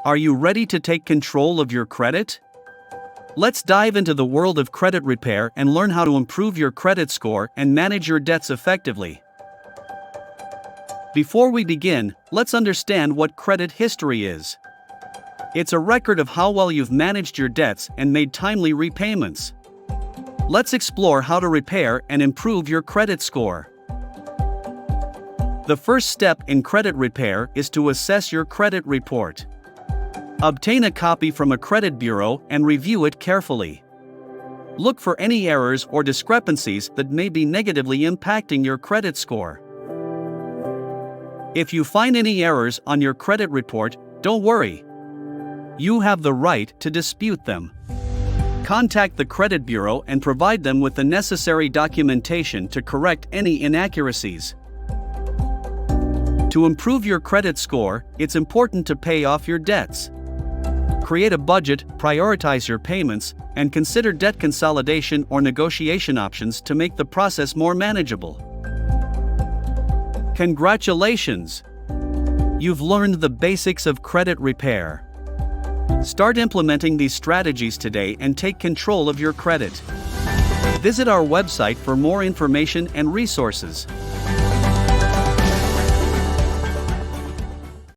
Are you ready to take control of your credit? Let's dive into the world of credit repair and learn how to improve your credit score and manage your debts effectively. Before we begin, let's understand what credit history is. It's a record of how well you've managed your debts and made timely repayments. Let's explore how to repair and improve your credit score. The first step in credit repair is to assess your credit report. Obtain a copy from a credit bureau and review it carefully. Look for any errors or discrepancies that may be negatively impacting your credit score. If you find any errors on your credit report, don't worry. You have the right to dispute them. Contact the credit bureau and provide them with the necessary documentation to correct any inaccuracies. To improve your credit score, it's important to pay off your debts. Create a budget, prioritize your payments, and consider debt consolidation or negotiation options to make the process more manageable. Congratulations! You've learned the basics of credit repair. Start implementing these strategies today and take control of your credit. Visit our website for more information and resources.